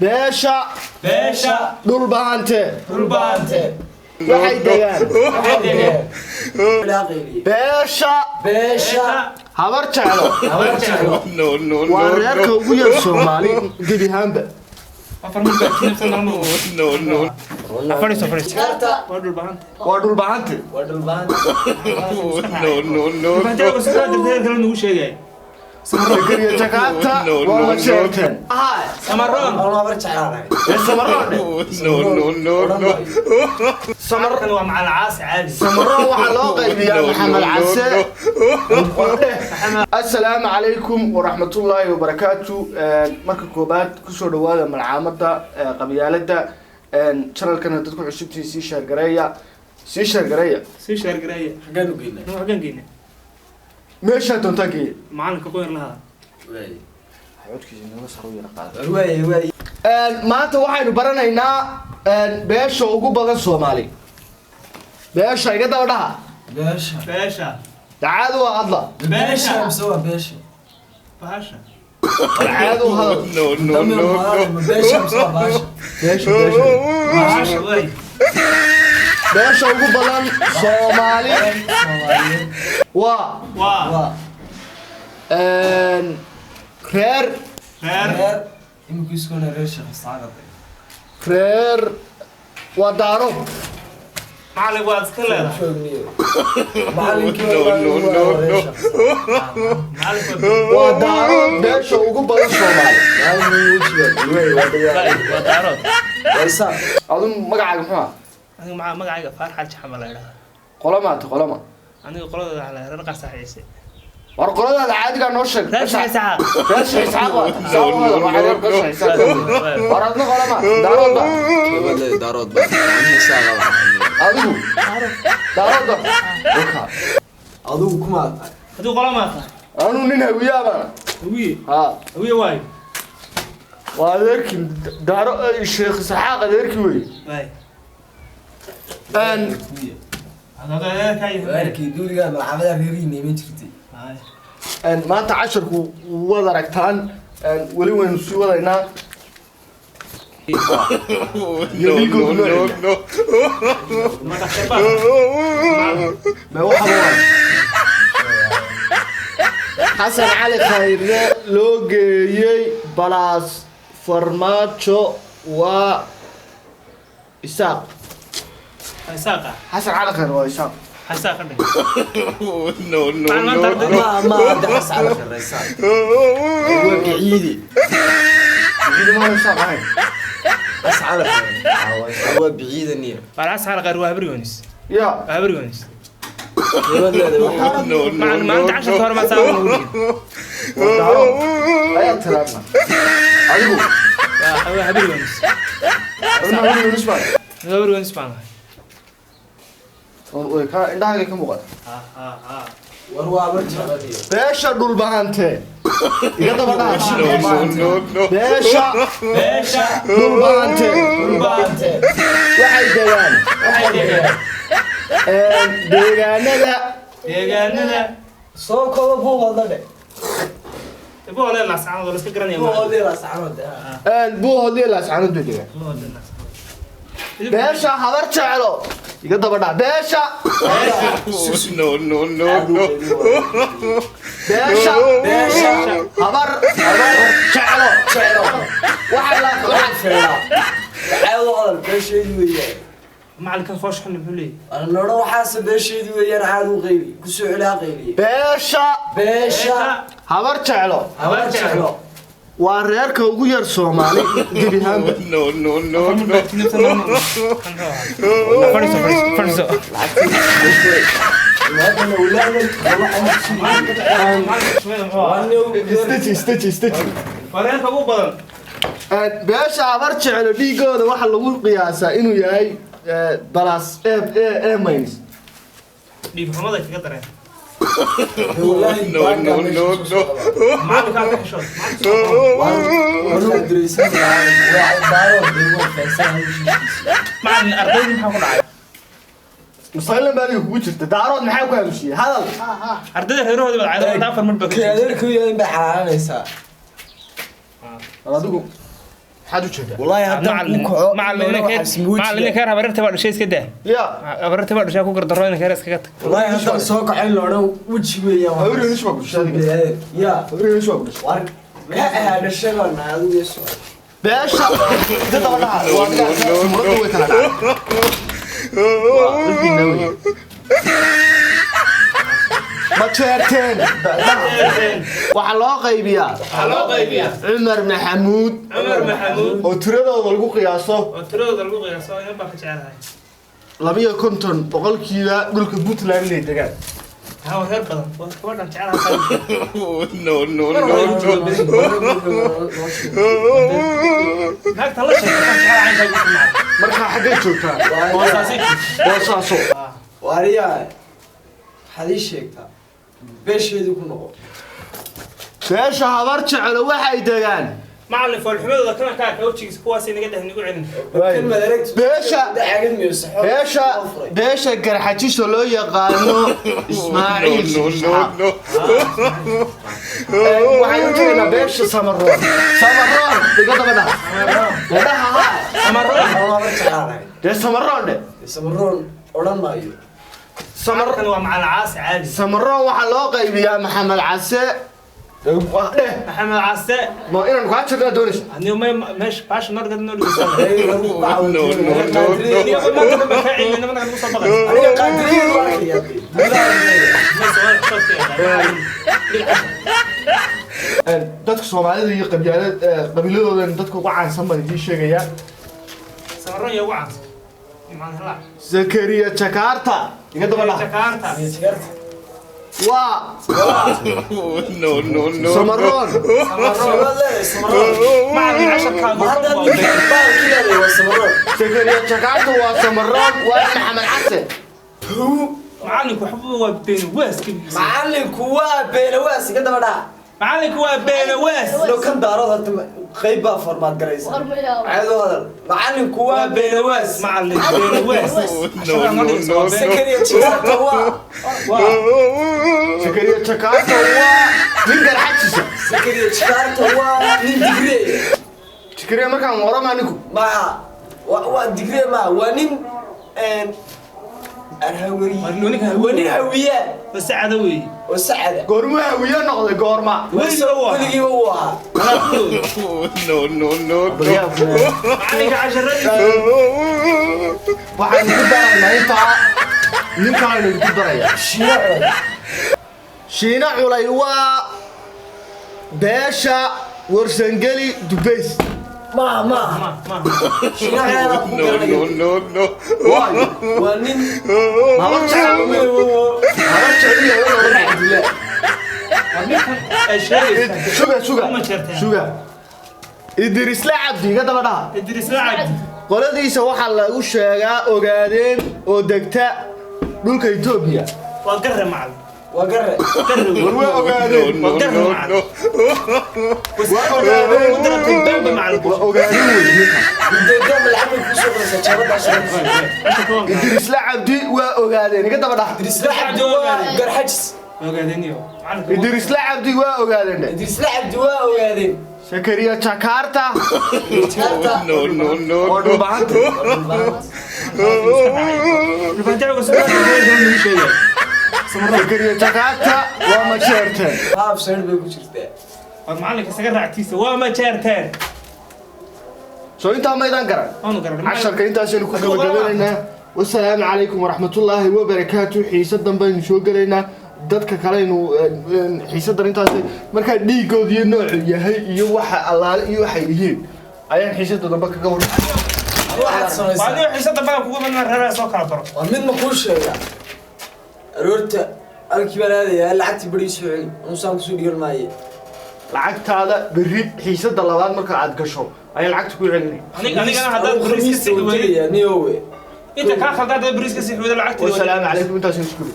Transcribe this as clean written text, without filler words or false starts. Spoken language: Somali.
beesha dhulbahante waxay degaan beesha habar jeclo waa reerka ugu yar Soomaali gebi ahaanba waa dhulbahante سكرية جاكاتا والله شيرتن سمرون والله برجع سمرون سمرون هو مع العاس عادي سمرون وحلو قيبي يا محمد عسى السلام عليكم ورحمة الله وبركاته مركز كوبات كسر دوالة من عامة قبيلة شرل كنا تدخل عشبتي سيشار قرية حقانو قينا ماشي تنتقي معلم كقوير لها حيوتك إنه صاروا يرقاد ما أنت واحد برنا هنا بيش وجو بدن سومالي بيش هيك ده وده باشا تعالوا الله باشا مسوى باشا تعالوا هذا باشا مسوى باشا بيش وجو بدن سومالي خير يمكن يسكن ريش الصعقة خير ودارو معلم واتكلم ودارو بيش وجو بدن سومالي أظن مقعد محمد أنا مقعد فرحة حمل قلمات أنا قلت على رقص صحيح ورقلنا العادي كان نوشك بس إسحاق وردنا قلمات دارود با عندي ساعة دارود أدو كمات هذو قلمات أنا نينا ويا هوي واي وذاك دارو الشيخ إسحاق ذاك وي أن هذا كاي دوري قال العملية ريريني من شفتي أن ما تعشركوا وذركتان أن ولي وين سوى لنا ما هو حوار حسن علي خير لوجي بلاس فرماتشو و إساق حسن علي خير وإساق حساق ما دحس على الرئيسات هو بعيدي ما إساق هاي بس على هو بعيد النية فالعس على غير وهبريونس يا هبريونس ما أنت عشان صار ما سوى مولد أي ترى أيوه هبريونس هبريونس معنا indhaha ka muuqata warwaa barjaa beesha dhulbahante iga daba beesha dhulbahante waxay degaan deegaanada soo koobo buuqooda dhe buuqooda la saacado la iska garanaya buuqooda la saacado degaan beesha habar jeclo iga daba dhac beesha beesha habar jeclo waxa la عاود بشيء وياه معلك خوش حنا بلي أنا نروح حاسب بشيء وياه عاد وغيري كسوع لا غيري beesha habar jeclo waa reerka ugu yar Soomaali gebi ahaanba فرصة استجي فريق أبو بدر beesha habar jeclo dhiigooda waxa lagu qiyaasaa inuu yahay balas minus دي محمد كذا ترى والله ما بكار كشوت والله دريسين واحد دارو بيقول فيصل مع الأرضين محاول عاي مصايلة بالي وجرت دارود maxay ku heshiiyay hadal ardayda heerooda wada caado daafar mar baa كذلك وياه بحالنا يسا adigu maxaad u jeedaa والله هذا كوكو macallin ka habarta baa dhashay iska daa ya habarta baa dhashay ku gardarro in ka iska tag والله هذا سوق عين لونه وجهي ويا hawreen isma ku sheegay يا hawreen isma ku sheegay وارك ما هذا الشيء ما هذا يسوى beesha inta daba dhaca waa muradu way kala dhacay ma jeerteen waxa loo qaybiyaa Umar Maxamuud oo tiradooda lagu qiyaaso in baa ka jecelahay 250 boqolkiiba dhulka Puntland inay degaan ها هير بدن ودان جعلها No. هاك تلا شيء جعل عين marka xagee joogtaa boosaaso واريا حدي شيكتا بيشيدي ku noqo beesha habar jecel waxay degaan معلم فالحمد كان كاك وجهك كواس inaga dhahay nagu celin كلمه direct beesha garxajiso loo yaqaano Ismaaciil waxay u jeedaan beesha samaroon diga daba samaroon oran maayo سمركن ومع العاس عادي samaroon waxa loo qaybiyaa Maxamed Case محمد عاس ما inaan ku xajada doonayso اني ما ماشي باش نرقد نقول dadka Soomaalida iyo qabiiladooda dadka ugu caansan baan idin sheegaya سمرون يا وعد Zakariya Jakarta iga daba جاكرتا waa No. samaroon معلم 10 كان Zakariya Jakarta waa samaroon waa Maxamed Case معلم حبوه بين واس معلمku waa beenawaas iga daba dhac معلم هو بين واس لو كان daarada qayb baa formaad garaysa caado hadal macalinku waa beenawaas معلم بين واس Zakariya Jakarta Zakariya Jakarta waa nin garxajisa Zakariya Jakarta waa nin digre Zakariya markaan warama ninku ma waa digre ma waa nin arhawari nin hawiya بس عدوي oo sacada goorma hawiye noqday goorma weligii uu ahaa No. معلم 10 waxaan ku daraynaa intaa ninkaan ku daraya Shiina culay waa beesha warsangeli Dubays ma ما No. waa nin suga Idris Lacabdi iga daba dhaha ادريس لعب qoladiisa waxa lagu sheegaa ogaadeen oo degta dhulka Itoobiya وقرر معلم وقرر warwa ogaadeen ودرت الباب معلم ogaadeen قدام العمل في شغل سجابات عشان Idris Lacabdi waa ogaadeen iga daba dhaha إدريس لعب دواء قرحجس وقاعدين Idris Lacabdi waa ogaadeen إدريس لعب دواء وقاعدين Zakariya Jakarta No. oo dhubanta Zakariya Jakarta waa ma jeerteen هاف سير بيكو شرطة معلم كسر رعتيسه وما جارتين soo inta maydaan garan انا قرر casharka intaasaynu ku gabagabaynaynaa wasalaamu calaykum waraxmatullaahi wabarakaatu xiisadan baynu soo gelaynaa dadka kaleynu xiisadan intaas markaa dhiigood iyo noocu yahay iyo waxa allaale iyo waxay yihiin ayaan xiisada dambe kaga war واحد سنة وهذه حساب بقى كوكو من الربع سو كلا برو ومن ما كل شيء رورت الكبار هذه لعبت بريس فعلي ونصام سوري الماء lacagtaada berri xiisada labaad marka aad gasho ayaan lacagta ku celinay انا هذا بريس كسي نيوي انت كان خلطات بريس كسي ولا لعبت wasalaamu calaykum intaasaynu isku